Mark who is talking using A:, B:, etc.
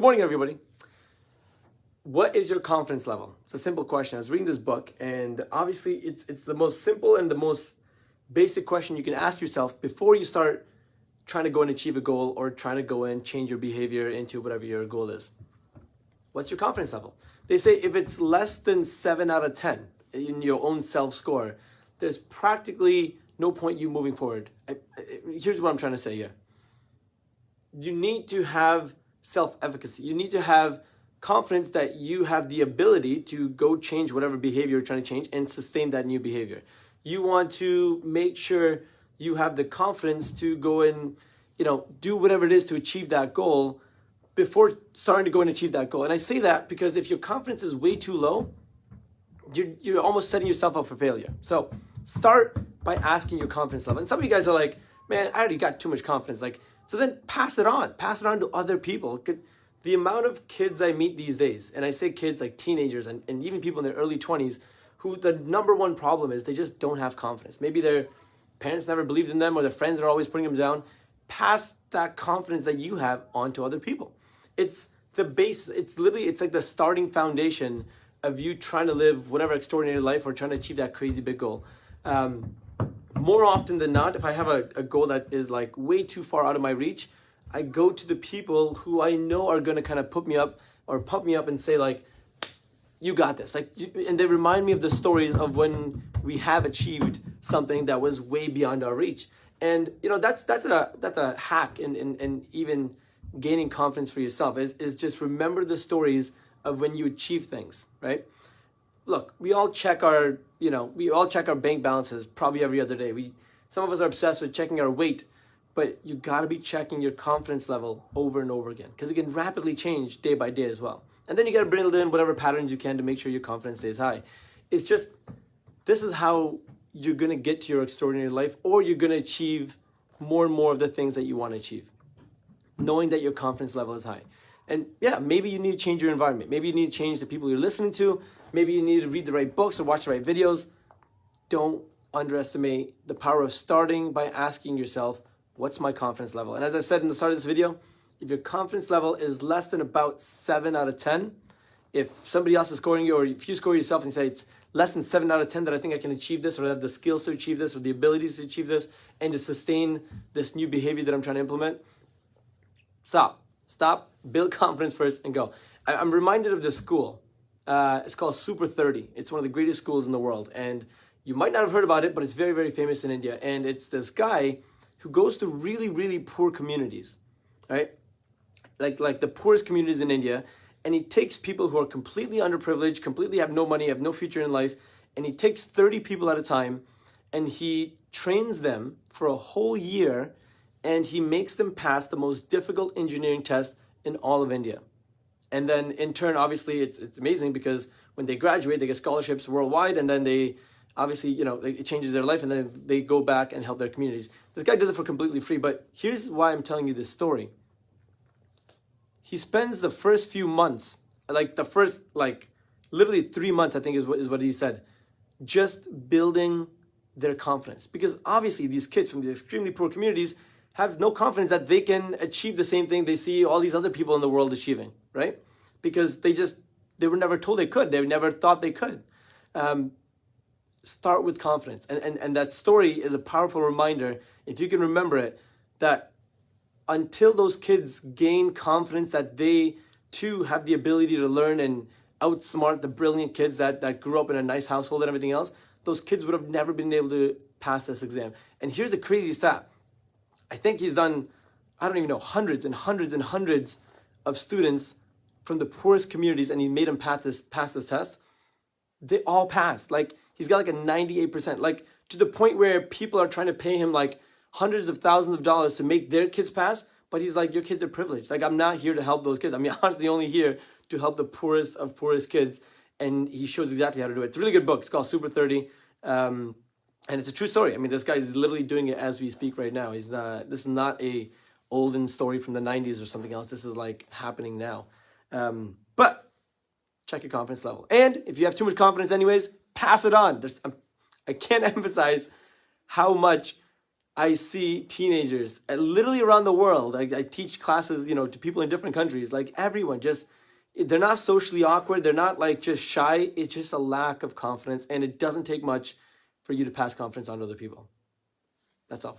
A: morning, everybody. What is your confidence level? It's a simple question. I was reading this book, and obviously it's the most simple and the most basic question you can ask yourself before you start trying to go and achieve a goal or trying to go and change your behavior into whatever your goal is. What's your confidence level? They say if it's less than 7 out of 10 in your own self-score, there's practically no point you moving forward. Here's what I'm trying to say here. You need to have self-efficacy. You need to have confidence that you have the ability to go change whatever behavior you're trying to change and sustain that new behavior. You want to make sure you have the confidence to go and, do whatever it is to achieve that goal before starting to go and achieve that goal. And I say that because if your confidence is way too low, you're almost setting yourself up for failure. So start by asking your confidence level. And some of you guys are like, man, I already got too much confidence. So then pass it on to other people. The amount of kids I meet these days, and I say kids like teenagers and even people in their early 20s, who the number one problem is they just don't have confidence. Maybe their parents never believed in them or their friends are always putting them down. Pass that confidence that you have on to other people. It's the base. It's like the starting foundation of you trying to live whatever extraordinary life or trying to achieve that crazy big goal. More often than not, if I have a goal that is like way too far out of my reach, I go to the people who I know are going to kind of put me up or pump me up and say like, you got this. And they remind me of the stories of when we have achieved something that was way beyond our reach. And that's a hack in even gaining confidence for yourself is just remember the stories of when you achieve things, right? Look, we all check our bank balances probably every other day. Some of us are obsessed with checking our weight, but you got to be checking your confidence level over and over again because it can rapidly change day by day as well. And then you got to build in whatever patterns you can to make sure your confidence stays high. It's just, this is how you're going to get to your extraordinary life, or you're going to achieve more and more of the things that you want to achieve, knowing that your confidence level is high. And yeah, maybe you need to change your environment. Maybe you need to change the people you're listening to. Maybe you need to read the right books or watch the right videos. Don't underestimate the power of starting by asking yourself, what's my confidence level? And as I said in the start of this video, if your confidence level is less than about 7 out of 10, if somebody else is scoring you, or if you score yourself and say it's less than 7 out of 10 that I think I can achieve this, or I have the skills to achieve this, or the abilities to achieve this, and to sustain this new behavior that I'm trying to implement, stop, build confidence first and go. I'm reminded of this school. It's called Super 30. It's one of the greatest schools in the world. And you might not have heard about it, but it's very, very famous in India. And it's this guy who goes to really, really poor communities, right? Like the poorest communities in India. And he takes people who are completely underprivileged, completely have no money, have no future in life. And he takes 30 people at a time and he trains them for a whole year, and he makes them pass the most difficult engineering test in all of India. And then in turn, obviously, it's amazing because when they graduate, they get scholarships worldwide, and then they obviously, it changes their life, and then they go back and help their communities. This guy does it for completely free, but here's why I'm telling you this story. He spends the first few months, literally 3 months, I think is what he said, just building their confidence. Because obviously these kids from these extremely poor communities have no confidence that they can achieve the same thing they see all these other people in the world achieving, right? Because they were never told they could. They never thought they could. Start with confidence. And that story is a powerful reminder, if you can remember it, that until those kids gain confidence that they too have the ability to learn and outsmart the brilliant kids that grew up in a nice household and everything else, those kids would have never been able to pass this exam. And here's a crazy stat. I think he's done, I don't even know, hundreds and hundreds and hundreds of students from the poorest communities, and he made them pass this test. They all passed. He's got a 98%, to the point where people are trying to pay him hundreds of thousands of dollars to make their kids pass. But he's like, your kids are privileged. I'm not here to help those kids. I'm honestly only here to help the poorest of poorest kids. And he shows exactly how to do it. It's a really good book. It's called Super 30. And it's a true story. This guy is literally doing it as we speak right now. This is not a olden story from the 90s or something else. This is happening now. But check your confidence level. And if you have too much confidence anyways, pass it on. I can't emphasize how much I see teenagers literally around the world. I teach classes, to people in different countries. Like everyone, just they're not socially awkward. They're not like just shy. It's just a lack of confidence, and it doesn't take much for you to pass confidence on to other people. That's all.